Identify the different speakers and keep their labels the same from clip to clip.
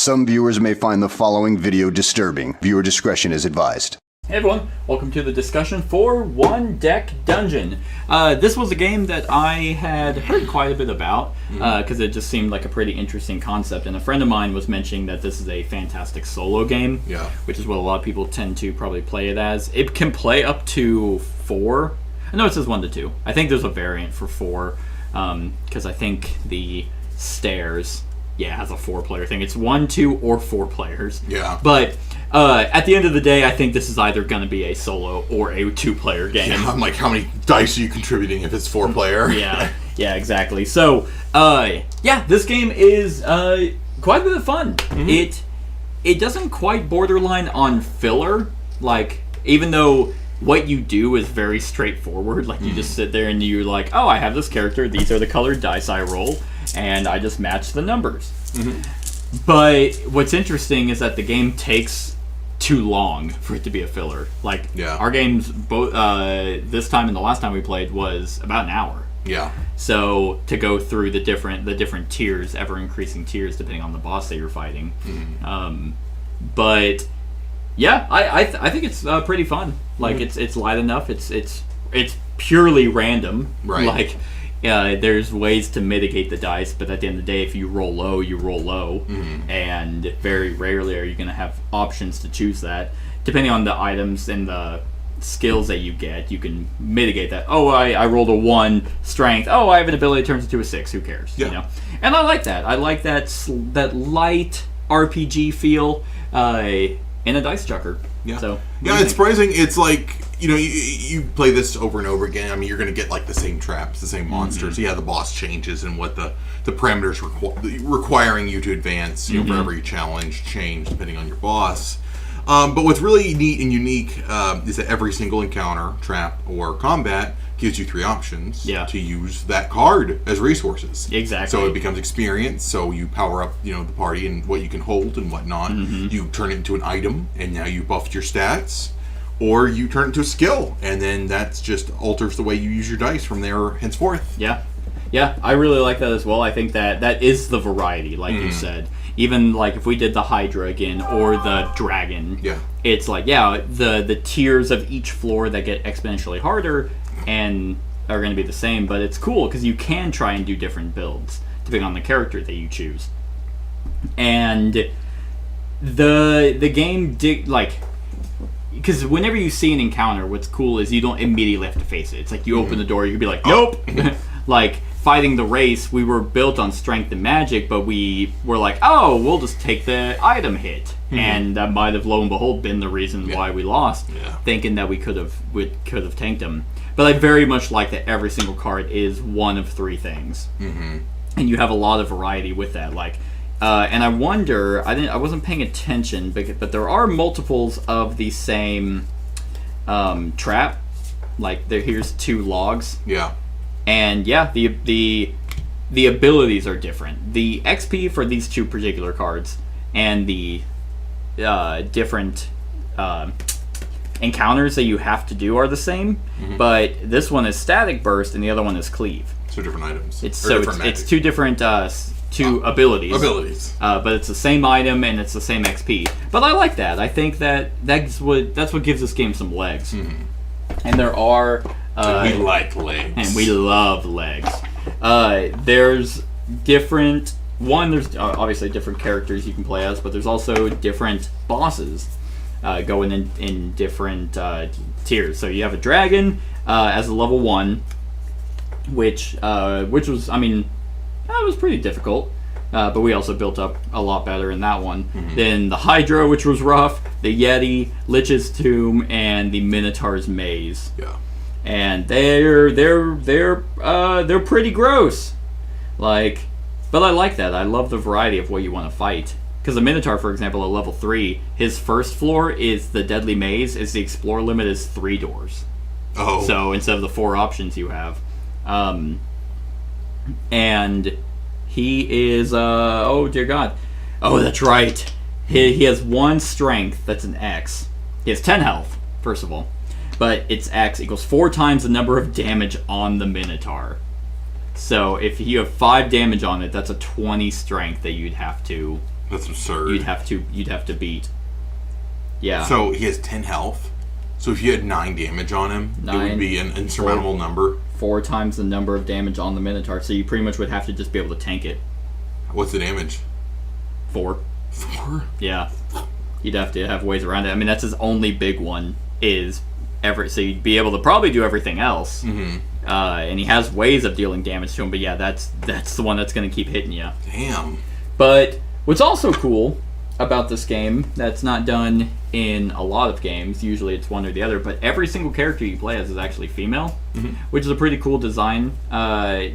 Speaker 1: Some viewers may find the following video disturbing. Viewer discretion is advised.
Speaker 2: Hey everyone, welcome to the discussion for One Deck Dungeon. This was a game that I had heard quite a bit about because it just seemed like a pretty interesting concept, and a friend of mine was mentioning that this is a fantastic solo game, which is what a lot of people tend to probably play it as. It can play up to 4. I know it says 1 to 2. I think there's a variant for 4 because I think the stairs has a 4-player thing. It's 1, 2, or 4 players.
Speaker 3: Yeah.
Speaker 2: But at the end of the day, I think this is either going to be a solo or a 2-player game.
Speaker 3: Yeah, I'm like, how many dice are you contributing if it's 4-player?
Speaker 2: Yeah, exactly. So, this game is quite a bit of fun. Mm-hmm. It doesn't quite borderline on filler, like, even though what you do is very straightforward. Like, you just sit there and you're like, oh, I have this character, these are the colored dice I roll, and I just match the numbers. Mm-hmm. But what's interesting is that the game takes too long for it to be a filler. Like, our games, both this time and the last time we played, was about an hour.
Speaker 3: Yeah.
Speaker 2: So to go through the different tiers, ever increasing tiers depending on the boss that you're fighting. Mm-hmm. But yeah, I think it's pretty fun. Like, it's light enough. It's purely random.
Speaker 3: Right.
Speaker 2: Like, there's ways to mitigate the dice, but at the end of the day, if you roll low, you roll low. Mm-hmm. And very rarely are you going to have options to choose that. Depending on the items and the skills that you get, you can mitigate that. Oh, I rolled a 1 strength. Oh, I have an ability that turns into a 6. Who cares?
Speaker 3: Yeah.
Speaker 2: You know? And I like that. I like that light RPG feel in a dice chucker.
Speaker 3: Yeah.
Speaker 2: So,
Speaker 3: it's surprising. It's like, you play this over and over again. I mean, you're going to get like the same traps, the same monsters. Mm-hmm. Yeah, the boss changes and what the parameters requiring you to advance, for every challenge change depending on your boss. But what's really neat and unique is that every single encounter, trap, or combat gives you 3 options to use that card as resources.
Speaker 2: Exactly.
Speaker 3: So it becomes experience, so you power up, the party and what you can hold and whatnot. Mm-hmm. You turn it into an item, and now you buffed your stats. Or you turn it into a skill, and then that just alters the way you use your dice from there henceforth.
Speaker 2: Yeah, I really like that as well. I think that is the variety, like you said. Even like if we did the Hydra again or the Dragon, it's like the tiers of each floor that get exponentially harder and are going to be the same, but it's cool because you can try and do different builds depending on the character that you choose. And the game because whenever you see an encounter, what's cool is you don't immediately have to face it. It's like you open the door, you can be like, nope. Like fighting the race, we were built on strength and magic, but we were like, oh, we'll just take the item hit. Mm-hmm. And that might have, lo and behold, been the reason why we lost, thinking that we could have tanked them. But I very much like that every single card is one of 3 things. Mm-hmm. And you have a lot of variety with that. Like, and I wonder, I wasn't paying attention, but there are multiples of the same trap. Like, here's 2 logs.
Speaker 3: Yeah. And
Speaker 2: the abilities are different. The XP for these 2 particular cards and the different encounters that you have to do are the same, but this one is static burst and the other one is cleave.
Speaker 3: So different items.
Speaker 2: It's 2 different abilities. But it's the same item and it's the same XP. But I like that. I think that's what gives this game some legs. Mm-hmm. And there are.
Speaker 3: We like legs.
Speaker 2: And we love legs. There's different. There's obviously different characters you can play as, but there's also different bosses going in different tiers. So you have a dragon as a level 1, which was, that was pretty difficult. But we also built up a lot better in that one. Mm-hmm. Then the Hydra, which was rough, the Yeti, Lich's Tomb, and the Minotaur's Maze.
Speaker 3: Yeah.
Speaker 2: And they're pretty gross. Like, but I like that. I love the variety of what you want to fight. Because the Minotaur, for example, at level 3, his first floor is the Deadly Maze. The explore limit is 3 doors.
Speaker 3: Oh.
Speaker 2: So instead of the 4 options you have, and he is oh dear God, oh that's right. He has 1 strength. That's an X. He has 10 health. First of all. But its X equals 4 times the number of damage on the Minotaur. So if you have 5 damage on it, that's a 20 strength that you'd have to
Speaker 3: That's absurd.
Speaker 2: You'd have to beat. Yeah.
Speaker 3: So he has 10 health. So if you had 9 damage on him, it would be an insurmountable number.
Speaker 2: 4 times the number of damage on the Minotaur, so you pretty much would have to just be able to tank it.
Speaker 3: What's the damage?
Speaker 2: 4.
Speaker 3: 4?
Speaker 2: Yeah. You'd have to have ways around it. I mean, that's his only big one so you'd be able to probably do everything else.
Speaker 3: Mm-hmm.
Speaker 2: And he has ways of dealing damage to him, but yeah, that's the one that's going to keep hitting you.
Speaker 3: Damn.
Speaker 2: But what's also cool about this game that's not done in a lot of games, usually it's one or the other, but every single character you play as is actually female, which is a pretty cool design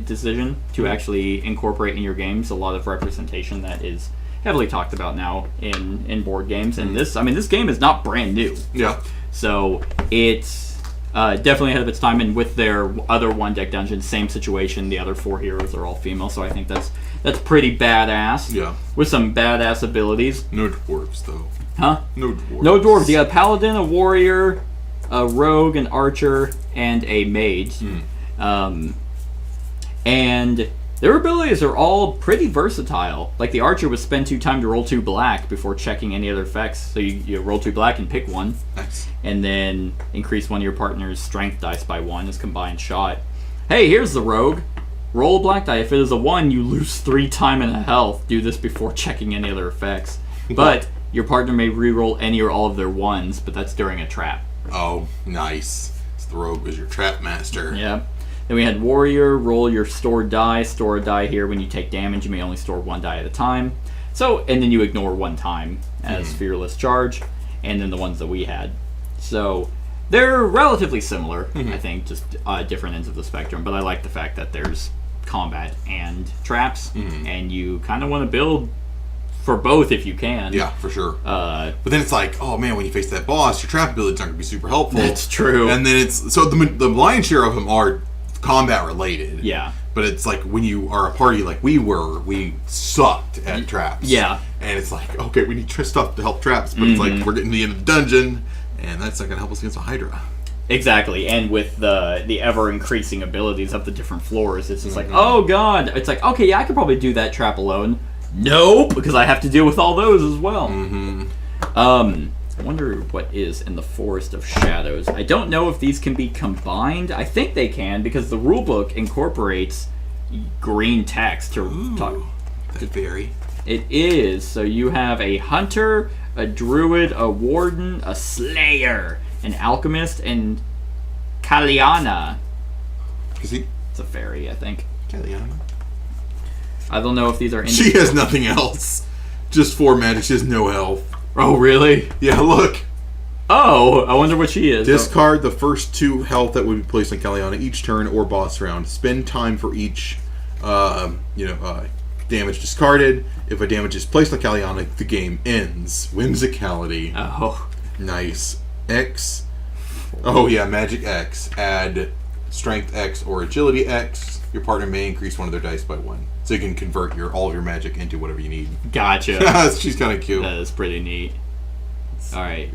Speaker 2: decision to actually incorporate in your games. A lot of representation that is heavily talked about now in board games, and this game is not brand new.
Speaker 3: Yeah.
Speaker 2: So it's definitely ahead of its time, and with their other one-deck dungeons, same situation. The other 4 heroes are all female, so I think that's pretty badass.
Speaker 3: Yeah.
Speaker 2: With some badass abilities.
Speaker 3: No dwarves, though.
Speaker 2: Huh?
Speaker 3: No dwarves.
Speaker 2: No dwarves. You got a paladin, a warrior, a rogue, an archer, and a mage. And their abilities are all pretty versatile. Like the archer would spend 2 time to roll 2 black before checking any other effects. So you roll 2 black and pick one.
Speaker 3: Nice.
Speaker 2: And then increase one of your partner's strength dice by 1 as combined shot. Hey, here's the rogue. Roll a black die. If it is a 1, you lose 3 time in health. Do this before checking any other effects. But your partner may re-roll any or all of their 1s, but that's during a trap.
Speaker 3: Oh, nice. So the rogue was your trap master.
Speaker 2: Yeah. Then we had warrior. Roll your stored die. Store a die here. When you take damage, you may only store 1 die at a time. So, and then you ignore 1 time as fearless charge. And then the ones that we had. So they're relatively similar, I think, just different ends of the spectrum. But I like the fact that there's combat and traps, and you kind of want to build for both if you can.
Speaker 3: Yeah, for sure. But then it's like, oh man, when you face that boss, your trap abilities aren't going to be super helpful.
Speaker 2: That's true.
Speaker 3: And then it's so the lion's share of them are combat related.
Speaker 2: Yeah.
Speaker 3: But it's like when you are a party like we sucked at traps.
Speaker 2: Yeah.
Speaker 3: And it's like, okay, we need stuff to help traps, but it's like we're getting to the end of the dungeon, and that's not going to help us against a Hydra.
Speaker 2: Exactly, and with the ever-increasing abilities of the different floors, it's just like, oh god, it's like, okay, yeah, I could probably do that trap alone. Nope, because I have to deal with all those as well. I wonder what is in the Forest of Shadows. I don't know if these can be combined. I think they can, because the rulebook incorporates green text to talk.
Speaker 3: That vary.
Speaker 2: It is, so you have a hunter, a druid, a warden, a slayer, an alchemist, and Kaliana.
Speaker 3: Is he?
Speaker 2: It's a fairy, I think.
Speaker 3: Kaliana?
Speaker 2: I don't know if these are...
Speaker 3: She has nothing else. Just 4 magic. She has no health.
Speaker 2: Oh, really?
Speaker 3: Yeah, look.
Speaker 2: Oh, I wonder what she is.
Speaker 3: Discard the first 2 health that would be placed on Kaliana each turn or boss round. Spend time for each, damage discarded. If a damage is placed on Kaliana, the game ends. Whimsicality.
Speaker 2: Oh.
Speaker 3: Nice. X. Oh, yeah, Magic X. Add Strength X or Agility X. Your partner may increase one of their dice by 1. So you can convert all of your magic into whatever you need.
Speaker 2: Gotcha.
Speaker 3: She's kind of cute.
Speaker 2: That is pretty neat. Alright.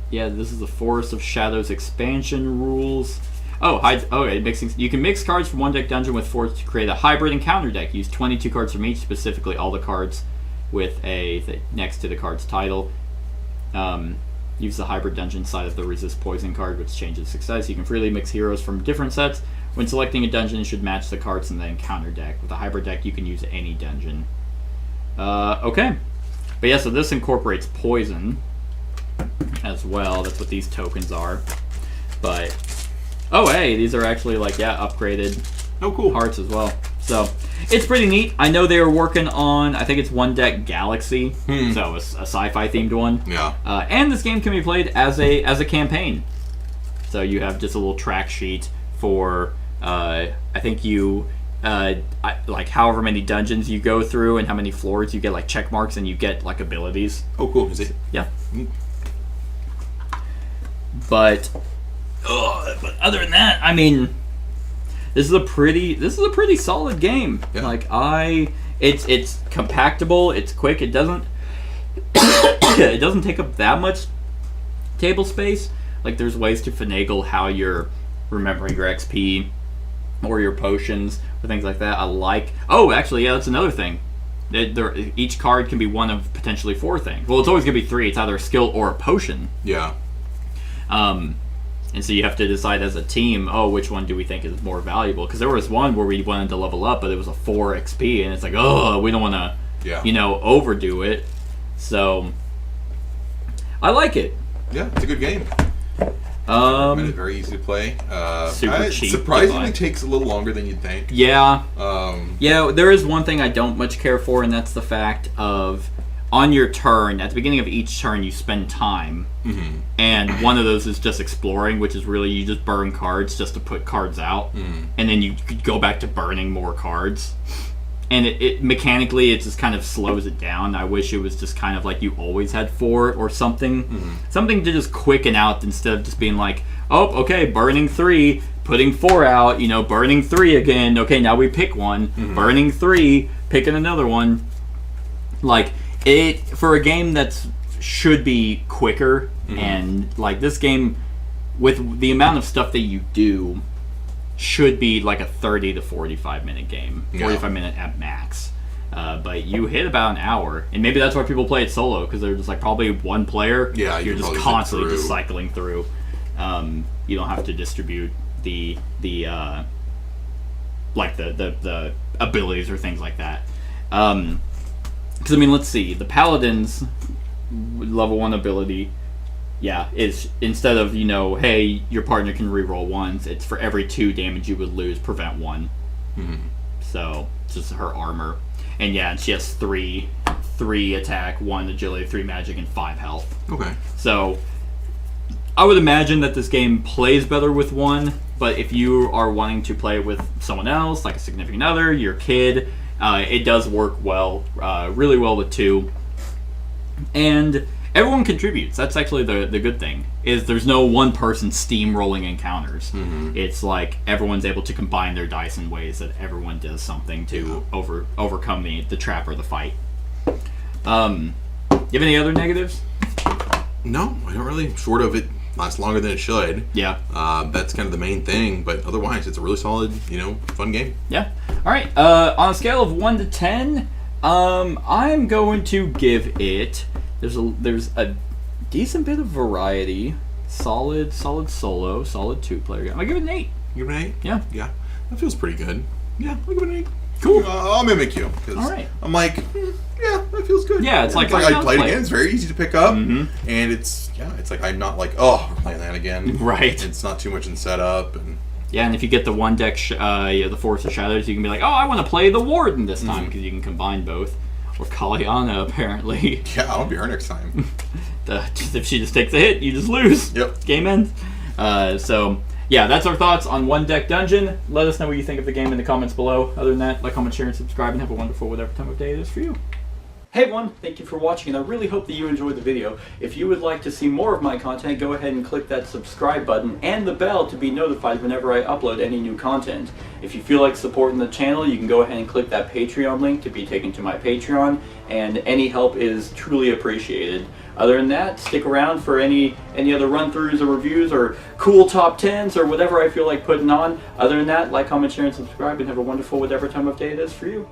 Speaker 2: Yeah, this is the Forest of Shadows expansion rules. Oh, okay, mixing. You can mix cards from one deck dungeon with 4 to create a hybrid encounter deck. Use 22 cards from each, specifically all the cards with next to the card's title. Use the hybrid dungeon side of the resist poison card, which changes success. You can freely mix heroes from different sets. When selecting a dungeon, it should match the cards in the encounter deck. With a hybrid deck, you can use any dungeon. Okay. But yeah, so this incorporates poison as well. That's what these tokens are. But, oh hey, these are actually upgraded hearts as well. So, it's pretty neat. I know they were working on, I think it's One Deck Galaxy, so a sci-fi themed one.
Speaker 3: Yeah.
Speaker 2: And this game can be played as a campaign. So you have just a little track sheet for, I think you, however many dungeons you go through and how many floors, you get check marks and you get abilities.
Speaker 3: Oh, cool. Is it?
Speaker 2: Yeah. But other than that, I mean, this is a pretty solid game.
Speaker 3: Yeah.
Speaker 2: It's compactable. It's quick. It doesn't it doesn't take up that much table space. There's ways to finagle how you're remembering your XP or your potions or things like that. Oh, actually, yeah, that's another thing. Each card can be one of potentially 4 things. Well, it's always going to be 3. It's either a skill or a potion.
Speaker 3: Yeah.
Speaker 2: And so you have to decide as a team, which one do we think is more valuable? Because there was one where we wanted to level up, but it was a 4 XP, and it's like, we don't want to, overdo it. So, I like it.
Speaker 3: Yeah, it's a good game. It's very easy to play.
Speaker 2: Super cheap.
Speaker 3: Surprisingly, takes a little longer than you'd think.
Speaker 2: Yeah. There is one thing I don't much care for, and that's the fact of on your turn, at the beginning of each turn, you spend time, and one of those is just exploring, which is really you just burn cards just to put cards out, and then you go back to burning more cards. And it mechanically, it just kind of slows it down. I wish it was just kind of like you always had 4 or something. Something to just quicken out instead of just being like, okay, burning 3, putting 4 out, burning 3 again. Okay, now we pick one. Burning 3, picking another one. Like, for a game that should be quicker, and like this game, with the amount of stuff that you do, should be like a 30 to 45 minute game, 45 minute at max. But you hit about an hour, and maybe that's why people play it solo, because they're just like probably one player.
Speaker 3: Yeah,
Speaker 2: you're just constantly just cycling through. You don't have to distribute the abilities or things like that. Because I mean, let's see, the paladin's level 1 ability. Yeah, is instead of, hey, your partner can reroll once, it's for every 2 damage you would lose, prevent 1. So, it's just her armor. And yeah, she has 3 attack, 1 agility, 3 magic, and 5 health.
Speaker 3: Okay.
Speaker 2: So, I would imagine that this game plays better with 1, but if you are wanting to play with someone else, like a significant other, your kid, it does work well, really well with 2. And everyone contributes. That's actually the good thing, is there's no one person steamrolling encounters. It's like everyone's able to combine their dice in ways that everyone does something to overcome the trap or the fight. You have any other negatives?
Speaker 3: No, I don't really. Short of it lasts longer than it should.
Speaker 2: Yeah.
Speaker 3: That's kind of the main thing, but otherwise it's a really solid, fun game.
Speaker 2: Yeah. All right. On a scale of 1 to 10, I'm going to give it... There's a decent bit of variety. Solid solo, solid 2-player game. I'll give it an 8.
Speaker 3: Give it an 8?
Speaker 2: Yeah.
Speaker 3: Yeah. That feels pretty good. Yeah, I'll give it an 8.
Speaker 2: Cool.
Speaker 3: I'll mimic you.
Speaker 2: All right.
Speaker 3: I'm like, yeah, that feels good.
Speaker 2: Yeah, it's like
Speaker 3: I played again. It's very easy to pick up, and it's like I'm not like, we're playing that again.
Speaker 2: Right.
Speaker 3: It's not too much in setup, and
Speaker 2: yeah, and if you get the 1 deck, the Forest of Shadows, you can be like, I want to play the Warden this time, because you can combine both. Or Kaliana, apparently.
Speaker 3: Yeah, I'll be her next time.
Speaker 2: If she just takes a hit, you just lose.
Speaker 3: Yep.
Speaker 2: Game ends. So, yeah, that's our thoughts on One Deck Dungeon. Let us know what you think of the game in the comments below. Other than that, like, comment, share, and subscribe, and have a wonderful whatever time of day it is for you. Hey everyone, thank you for watching, and I really hope that you enjoyed the video. If you would like to see more of my content, go ahead and click that subscribe button and the bell to be notified whenever I upload any new content. If you feel like supporting the channel, you can go ahead and click that Patreon link to be taken to my Patreon, and any help is truly appreciated. Other than that, stick around for any other run-throughs or reviews or cool top 10s or whatever I feel like putting on. Other than that, like, comment, share, and subscribe, and have a wonderful whatever time of day it is for you.